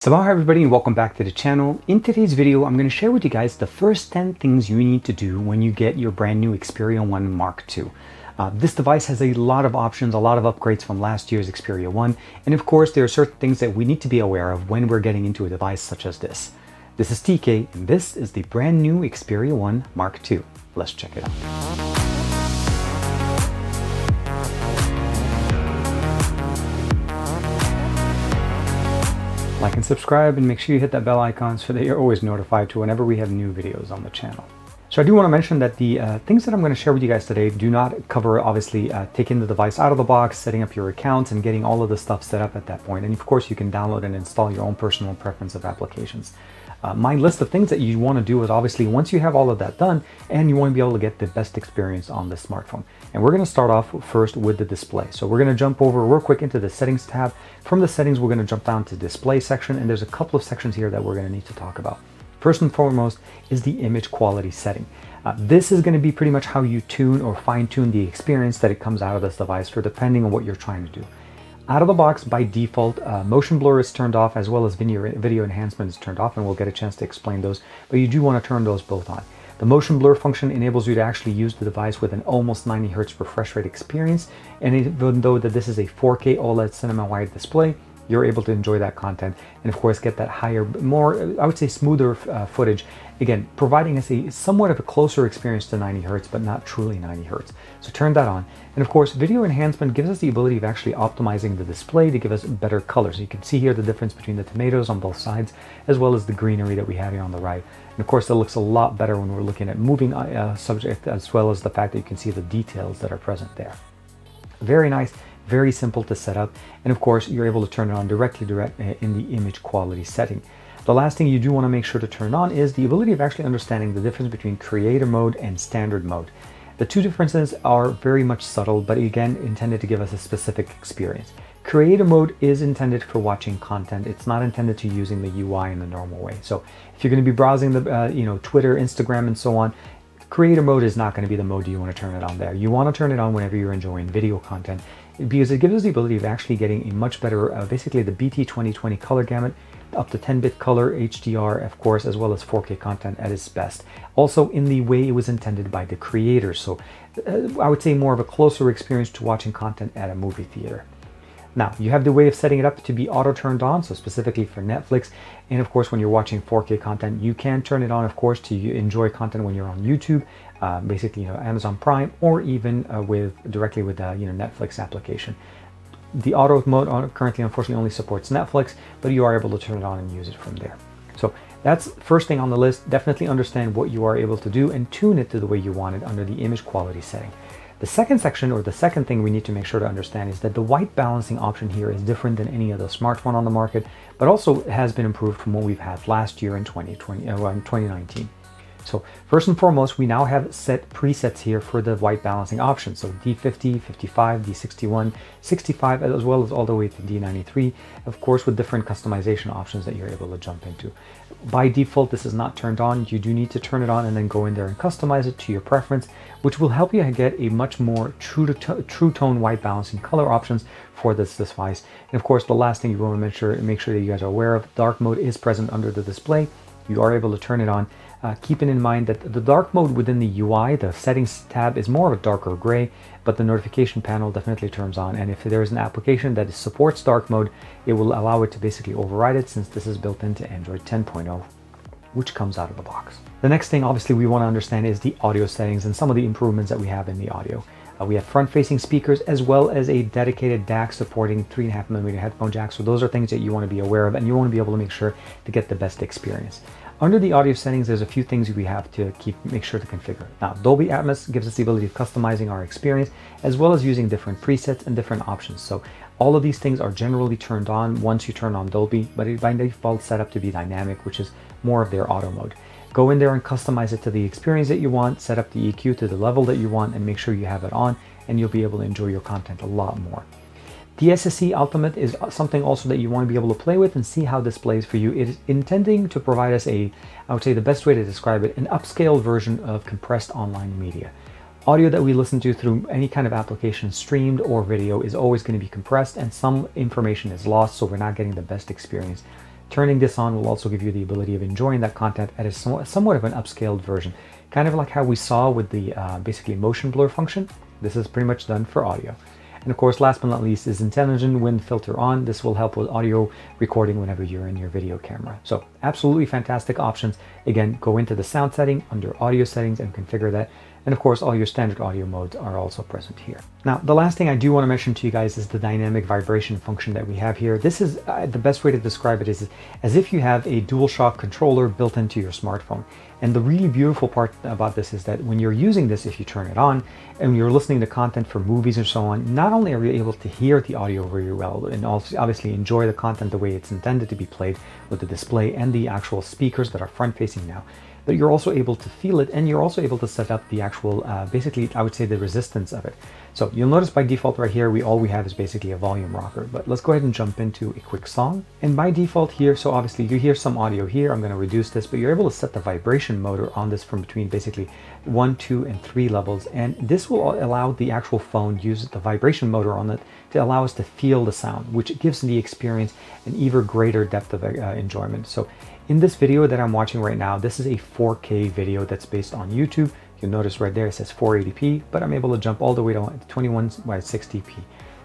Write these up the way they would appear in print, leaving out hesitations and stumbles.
Sabah everybody and welcome back to the channel. In today's video, I'm going to share with you guys the first 10 things you need to do when you get your brand new Xperia 1 Mark II. This device has a lot of options, a lot of upgrades from last year's Xperia 1, and of course there are certain things that we need to be aware of when we're getting into a device such as this. This is TK and this is the brand new Xperia 1 Mark II. Let's check it out. Like and subscribe and make sure you hit that bell icon so that you're always notified to whenever we have new videos on the channel. So I do want to mention that the things that I'm going to share with you guys today do not cover obviously taking the device out of the box, setting up your accounts and getting all of the stuff set up at that point. And of course you can download and install your own personal preference of applications. My list of things that you want to do is obviously once you have all of that done and you want to be able to get the best experience on this smartphone. And we're going to start off first with the display. So we're going to jump over real quick into the settings tab. From the settings, we're going to jump down to display section, and there's a couple of sections here that we're going to need to talk about. First and foremost is the image quality setting. This is going to be pretty much how you tune or fine tune the experience that it comes out of this device for depending on what you're trying to do. Out of the box, by default, motion blur is turned off as well as video enhancement is turned off, and we'll get a chance to explain those, but you do want to turn those both on. The motion blur function enables you to actually use the device with an almost 90 Hz refresh rate experience, and even though that this is a 4K OLED cinema wide display, you're able to enjoy that content and of course get that higher, more, I would say smoother footage, again providing us a somewhat of a closer experience to 90 Hz but not truly 90 Hz. So turn that on. And of course video enhancement gives us the ability of actually optimizing the display to give us better colors. You can see here the difference between the tomatoes on both sides as well as the greenery that we have here on the right. And of course that looks a lot better when we're looking at moving subject, as well as the fact that you can see the details that are present there. Very nice. Very simple to set up, and of course you're able to turn it on directly in the image quality setting. The last thing you do want to make sure to turn on is the ability of actually understanding the difference between creator mode and standard mode. The two differences are very much subtle, but again intended to give us a specific experience. Creator mode is intended for watching content. It's not intended to using the UI in the normal way. So if you're going to be browsing the Twitter, Instagram, and so on, creator mode is not going to be the mode you want to turn it on there. You want to turn it on whenever you're enjoying video content, because it gives us the ability of actually getting a much better, basically the BT 2020 color gamut, up to 10-bit color, HDR, of course, as well as 4K content at its best. Also in the way it was intended by the creators. So I would say more of a closer experience to watching content at a movie theater. Now, you have the way of setting it up to be auto turned on, so specifically for Netflix. And of course, when you're watching 4K content, you can turn it on, of course, to enjoy content when you're on YouTube, basically, Amazon Prime, or even directly with Netflix application. The auto mode currently, unfortunately, only supports Netflix, but you are able to turn it on and use it from there. So that's first thing on the list. Definitely understand what you are able to do and tune it to the way you want it under the image quality setting. The second section, or the second thing we need to make sure to understand, is that the white balancing option here is different than any other smartphone on the market, but also has been improved from what we've had last year in 2019. So first and foremost, we now have set presets here for the white balancing option. So D50, 55, D61, 65, as well as all the way to D93, of course, with different customization options that you're able to jump into. By default, this is not turned on. You do need to turn it on and then go in there and customize it to your preference, which will help you get a much more true tone white balancing color options for this device. And of course, the last thing you want to make sure that you guys are aware of, dark mode is present under the display. You are able to turn it on. Keeping in mind that the dark mode within the UI, the settings tab, is more of a darker gray, but the notification panel definitely turns on. And if there is an application that supports dark mode, it will allow it to basically override it, since this is built into Android 10.0, which comes out of the box. The next thing obviously we want to understand is the audio settings and some of the improvements that we have in the audio. We have front-facing speakers as well as a dedicated DAC supporting 3.5mm headphone jack. So those are things that you want to be aware of, and you want to be able to make sure to get the best experience. Under the audio settings, there's a few things we have to make sure to configure. Now, Dolby Atmos gives us the ability of customizing our experience, as well as using different presets and different options. So all of these things are generally turned on once you turn on Dolby, but it by default set up to be dynamic, which is more of their auto mode. Go in there and customize it to the experience that you want, set up the EQ to the level that you want, and make sure you have it on, and you'll be able to enjoy your content a lot more. The SSE Ultimate is something also that you want to be able to play with and see how this plays for you. It is intending to provide us I would say the best way to describe it, an upscale version of compressed online media. Audio that we listen to through any kind of application, streamed or video, is always going to be compressed, and some information is lost, so we're not getting the best experience. Turning this on will also give you the ability of enjoying that content at a somewhat of an upscaled version, kind of like how we saw with the basically motion blur function. This is pretty much done for audio. And of course, last but not least, is intelligent wind filter on. This will help with audio recording whenever you're in your video camera. So absolutely fantastic options. Again, go into the sound setting under audio settings and configure that. And of course, all your standard audio modes are also present here. Now, the last thing I do want to mention to you guys is the dynamic vibration function that we have here. This is the best way to describe it is as if you have a DualShock controller built into your smartphone. And the really beautiful part about this is that when you're using this, if you turn it on and you're listening to content for movies and so on, not only are you able to hear the audio very well and also obviously enjoy the content the way it's intended to be played with the display and the actual speakers that are front facing now, but you're also able to feel it, and you're also able to set up the actual, basically, I would say the resistance of it. So you'll notice by default right here, all we have is basically a volume rocker, but let's go ahead and jump into a quick song. And by default here, so obviously you hear some audio here, I'm going to reduce this, but you're able to set the vibration motor on this from between basically 1, 2, and 3 levels. And this will allow the actual phone use the vibration motor on it to allow us to feel the sound, which gives the experience an even greater depth of enjoyment. So in this video that I'm watching right now, this is a 4K video that's based on YouTube. You'll notice right there it says 480p, but I'm able to jump all the way to 21 by 60p.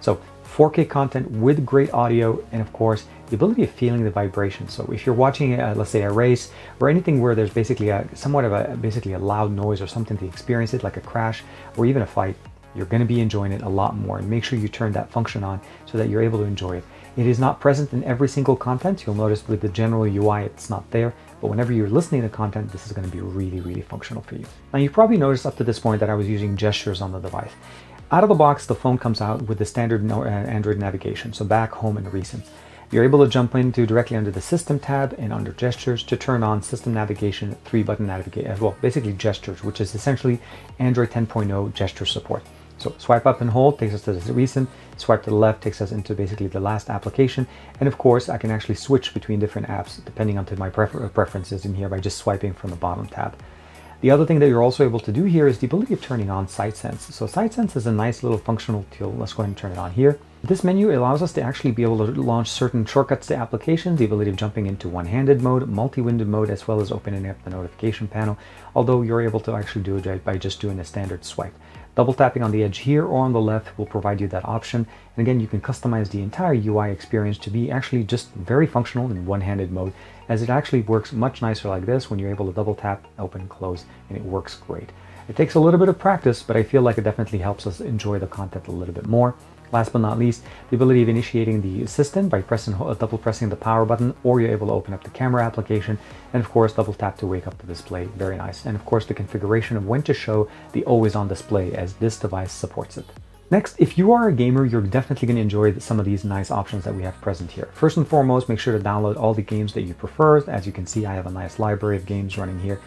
So 4K content with great audio, and of course the ability of feeling the vibration. So if you're watching, let's say a race or anything where there's basically somewhat of a loud noise or something to experience it, like a crash or even a fight, you're going to be enjoying it a lot more. And make sure you turn that function on so that you're able to enjoy it. It is not present in every single content. You'll notice with the general UI, it's not there. But whenever you're listening to content, this is going to be really, really functional for you. Now, you've probably noticed up to this point that I was using gestures on the device. Out of the box, the phone comes out with the standard Android navigation, so back, home, and recent. You're able to jump into directly under the System tab and under Gestures to turn on System Navigation, 3-button navigation, well, basically Gestures, which is essentially Android 10.0 gesture support. So swipe up and hold takes us to the recent, swipe to the left takes us into basically the last application, and of course I can actually switch between different apps depending on my preferences in here by just swiping from the bottom tab. The other thing that you're also able to do here is the ability of turning on Sight Sense. So Sight Sense is a nice little functional tool. Let's go ahead and turn it on here. This menu allows us to actually be able to launch certain shortcuts to applications, the ability of jumping into one-handed mode, multi-windowed mode, as well as opening up the notification panel, although you're able to actually do it by just doing a standard swipe. Double tapping on the edge here or on the left will provide you that option. And again, you can customize the entire UI experience to be actually just very functional in one-handed mode, as it actually works much nicer like this when you're able to double tap, open and close, and it works great. It takes a little bit of practice, but I feel like it definitely helps us enjoy the content a little bit more. Last but not least, the ability of initiating the assistant by double pressing the power button, or you're able to open up the camera application, and of course double tap to wake up the display. Very nice. And of course the configuration of when to show the always on display, as this device supports it. Next, if you are a gamer, you're definitely going to enjoy some of these nice options that we have present here. First and foremost, make sure to download all the games that you prefer. As you can see, I have a nice library of games running here.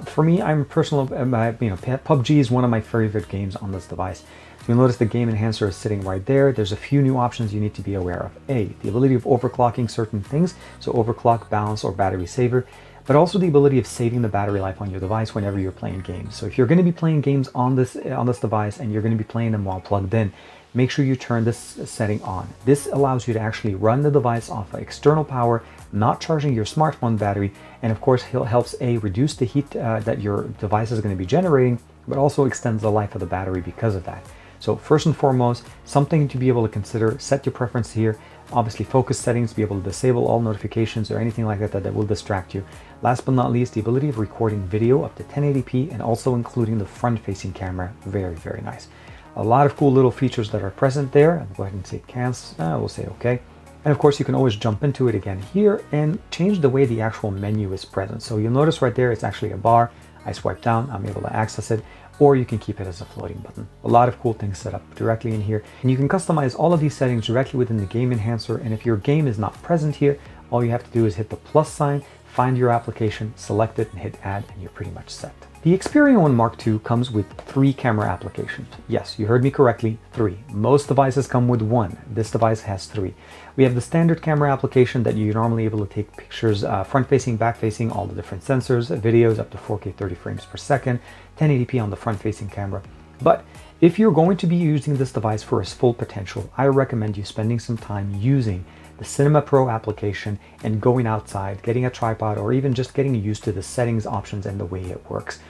For me, PUBG is one of my favorite games on this device. You'll notice the game enhancer is sitting right there. There's a few new options you need to be aware of. A, the ability of overclocking certain things, so overclock, balance, or battery saver, but also the ability of saving the battery life on your device whenever you're playing games. So if you're going to be playing games on this device and you're going to be playing them while plugged in, make sure you turn this setting on. This allows you to actually run the device off of external power, not charging your smartphone battery, and of course it helps reduce the heat that your device is going to be generating, but also extends the life of the battery because of that. So first and foremost, something to be able to consider. Set your preference here. Obviously focus settings, be able to disable all notifications or anything like that will distract you. Last but not least, the ability of recording video up to 1080p and also including the front facing camera. Very, very nice. A lot of cool little features that are present there. I'll go ahead and say cancel, we'll say okay. And of course you can always jump into it again here and change the way the actual menu is present. So you'll notice right there, it's actually a bar. I swipe down, I'm able to access it, or you can keep it as a floating button. A lot of cool things set up directly in here. And you can customize all of these settings directly within the game enhancer. And if your game is not present here, all you have to do is hit the plus sign, find your application, select it, and hit add, and you're pretty much set. The Xperia 1 Mark II comes with 3 camera applications. Yes, you heard me correctly, 3. Most devices come with 1. This device has 3. We have the standard camera application that you're normally able to take pictures front-facing, back-facing, all the different sensors, videos up to 4K 30 frames per second, 1080p on the front-facing camera. But if you're going to be using this device for its full potential, I recommend you spending some time using the Cinema Pro application and going outside, getting a tripod, or even just getting used to the settings options and the way it works.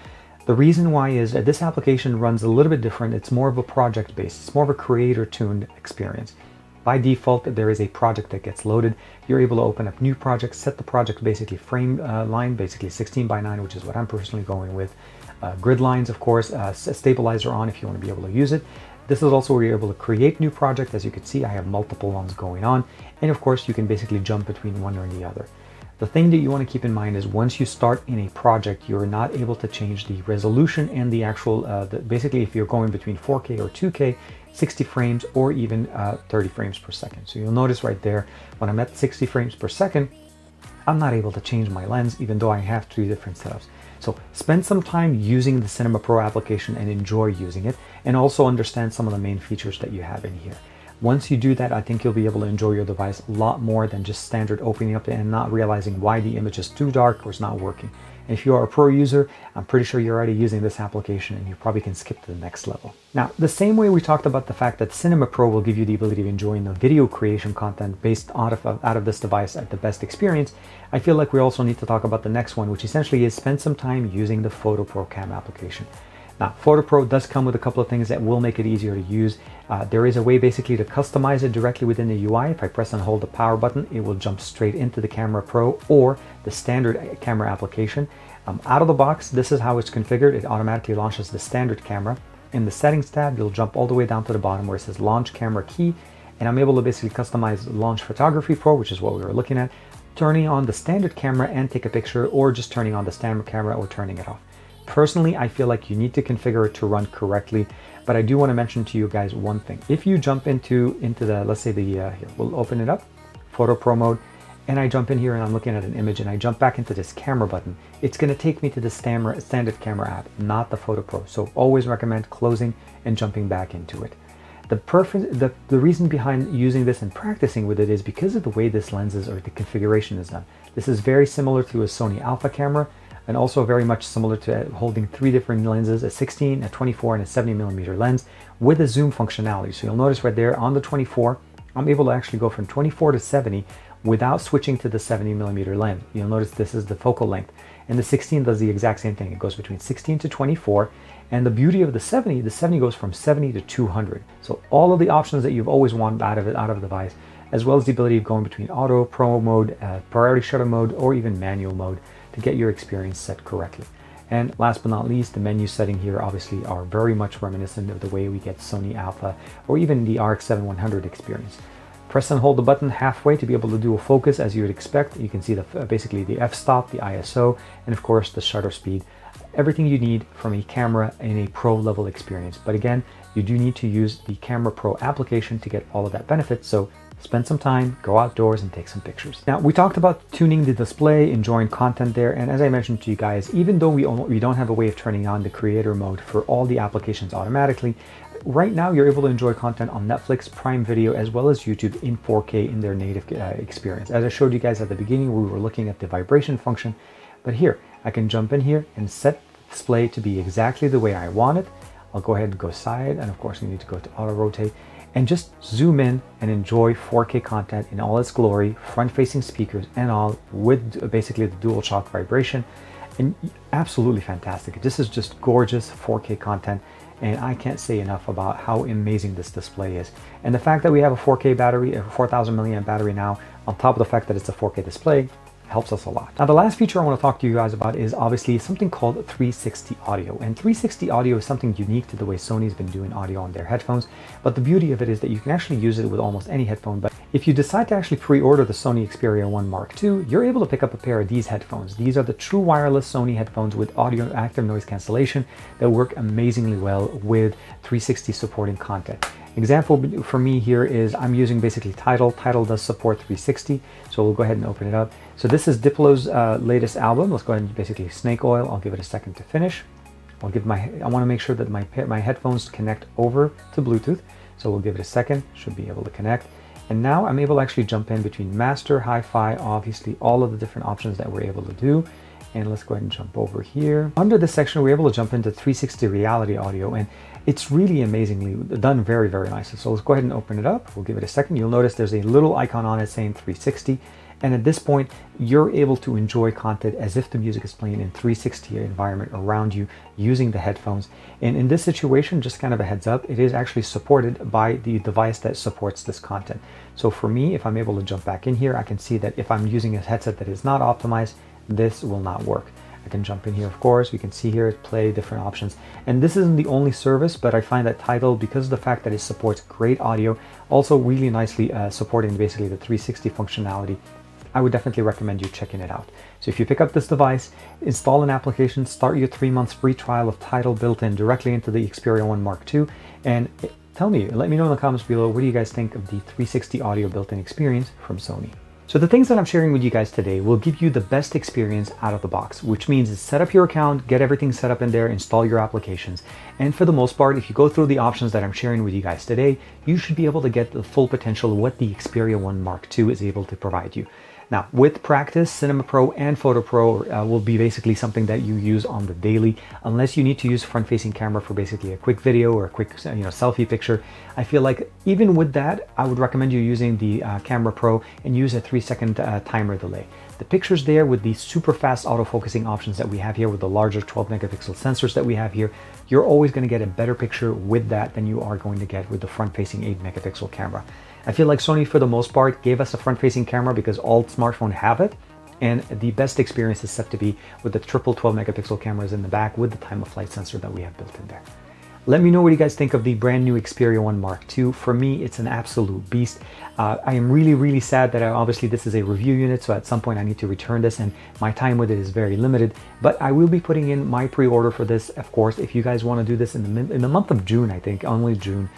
The reason why is that this application runs a little bit different. It's more of a project based. It's more of a creator tuned experience. By default, there is a project that gets loaded. You're able to open up new projects, set the project basically frame line, basically 16 by 9, which is what I'm personally going with. Grid lines, of course, stabilizer on if you want to be able to use it. This is also where you're able to create new projects. As you can see, I have multiple ones going on. And of course, you can basically jump between one or the other. The thing that you want to keep in mind is once you start in a project, you're not able to change the resolution and the actual, basically if you're going between 4K or 2K, 60 frames or even 30 frames per second. So you'll notice right there, when I'm at 60 frames per second, I'm not able to change my lens, even though I have 3 different setups. So spend some time using the Cinema Pro application and enjoy using it, and also understand some of the main features that you have in here. Once you do that, I think you'll be able to enjoy your device a lot more than just standard opening up and not realizing why the image is too dark or it's not working. And if you are a pro user, I'm pretty sure you're already using this application and you probably can skip to the next level. Now, the same way we talked about the fact that Cinema Pro will give you the ability of enjoying the video creation content based out of this device at the best experience, I feel like we also need to talk about the next one, which essentially is spend some time using the Photo Pro Cam application. Now, Photo Pro does come with a couple of things that will make it easier to use. There is a way basically to customize it directly within the UI. If I press and hold the power button, it will jump straight into the Camera Pro or the standard camera application. Out of the box, this is how it's configured. It automatically launches the standard camera. In the settings tab, you'll jump all the way down to the bottom where it says Launch Camera Key, and I'm able to basically customize Launch Photography Pro, which is what we were looking at, turning on the standard camera and take a picture, or just turning on the standard camera or turning it off. Personally, I feel like you need to configure it to run correctly, but I do want to mention to you guys one thing. If you jump into the, let's say here, we'll open it up, Photo Pro mode, and I jump in here and I'm looking at an image and I jump back into this camera button, it's going to take me to the standard camera app, not the Photo Pro. So always recommend closing and jumping back into it. The reason behind using this and practicing with it is because of the way this lens is, or the configuration is done. This is very similar to a Sony Alpha camera, and also very much similar to holding 3 different lenses, a 16, a 24, and a 70mm lens with a zoom functionality. So you'll notice right there on the 24, I'm able to actually go from 24 to 70 without switching to the 70mm lens. You'll notice this is the focal length. And the 16 does the exact same thing. It goes between 16 to 24. And the beauty of the 70 goes from 70 to 200. So all of the options that you've always wanted out of the device, as well as the ability of going between auto, pro mode, priority shutter mode, or even manual mode to get your experience set correctly. And last but not least, the menu setting here obviously are very much reminiscent of the way we get Sony Alpha or even the RX-7100 experience. Press and hold the button halfway to be able to do a focus as you would expect. You can see basically the f-stop, the ISO, and of course the shutter speed. Everything you need from a camera in a pro level experience. But again, you do need to use the Camera Pro application to get all of that benefit. So spend some time, go outdoors and take some pictures. Now, we talked about tuning the display, enjoying content there. And as I mentioned to you guys, even though we don't have a way of turning on the creator mode for all the applications automatically, right now you're able to enjoy content on Netflix, Prime Video, as well as YouTube in 4K in their native experience. As I showed you guys at the beginning, we were looking at the vibration function, but here, I can jump in here and set the display to be exactly the way I want it. I'll go ahead and go side, and of course you need to go to auto rotate, and just zoom in and enjoy 4K content in all its glory, front-facing speakers and all, with basically the dual shock vibration, and absolutely fantastic. This is just gorgeous 4K content, and I can't say enough about how amazing this display is. And the fact that we have a 4K battery, a 4000 milliamp battery now, on top of the fact that it's a 4K display, helps us a lot. Now, the last feature I want to talk to you guys about is obviously something called 360 audio. And 360 audio is something unique to the way Sony's been doing audio on their headphones. But the beauty of it is that you can actually use it with almost any headphone. But if you decide to actually pre-order the Sony Xperia 1 Mark II, you're able to pick up a pair of these headphones. These are the true wireless Sony headphones with audio active noise cancellation that work amazingly well with 360 supporting content. Example for me here is I'm using basically Tidal. Tidal does support 360, so we'll go ahead and open it up. So this is Diplo's latest album. Let's go ahead and basically Snake Oil. I'll give it a second to finish. I want to make sure that my headphones connect over to Bluetooth. So we'll give it a second. Should be able to connect. And now I'm able to actually jump in between master, hi-fi, obviously all of the different options that we're able to do. And let's go ahead and jump over here. Under this section, we're able to jump into 360 reality audio, and it's really amazingly done, very, very nicely. So let's go ahead and open it up. We'll give it a second. You'll notice there's a little icon on it saying 360. And at this point, you're able to enjoy content as if the music is playing in 360 environment around you using the headphones. And in this situation, just kind of a heads up, it is actually supported by the device that supports this content. So for me, if I'm able to jump back in here, I can see that if I'm using a headset that is not optimized, this will not work. I can jump in here, of course. We can see here, play different options. And this isn't the only service, but I find that Tidal, because of the fact that it supports great audio, also really nicely supporting basically the 360 functionality, I would definitely recommend you checking it out. So if you pick up this device, install an application, start your 3 months free trial of Tidal built in directly into the Xperia 1 Mark II, and let me know in the comments below, what do you guys think of the 360 audio built-in experience from Sony? So the things that I'm sharing with you guys today will give you the best experience out of the box, which means is set up your account, get everything set up in there, install your applications. And for the most part, if you go through the options that I'm sharing with you guys today, you should be able to get the full potential of what the Xperia 1 Mark II is able to provide you. Now, with practice, Cinema Pro and Photo Pro will be basically something that you use on the daily, unless you need to use front-facing camera for basically a quick video or a quick selfie picture. I feel like even with that, I would recommend you using the Camera Pro and use a 3-second timer delay. The pictures there with the super fast autofocusing options that we have here with the larger 12 megapixel sensors that we have here, you're always going to get a better picture with that than you are going to get with the front-facing 8 megapixel camera. I feel like Sony, for the most part, gave us a front-facing camera because all smartphones have it, and the best experience is set to be with the triple 12 megapixel cameras in the back with the time-of-flight sensor that we have built in there. Let me know what you guys think of the brand new Xperia 1 Mark II. For me, it's an absolute beast. I am really, really sad that obviously this is a review unit, so at some point I need to return this, and my time with it is very limited. But I will be putting in my pre-order for this, of course. If you guys want to do this in the month of June, I think, only June,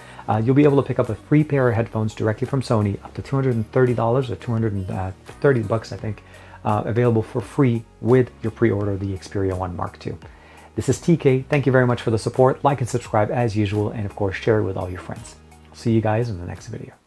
you'll be able to pick up a free pair of headphones directly from Sony, up to $230 or 230 bucks, I think, available for free with your pre-order of the Xperia 1 Mark II. This is TK. Thank you very much for the support. Like and subscribe as usual, and of course, share it with all your friends. I'll see you guys in the next video.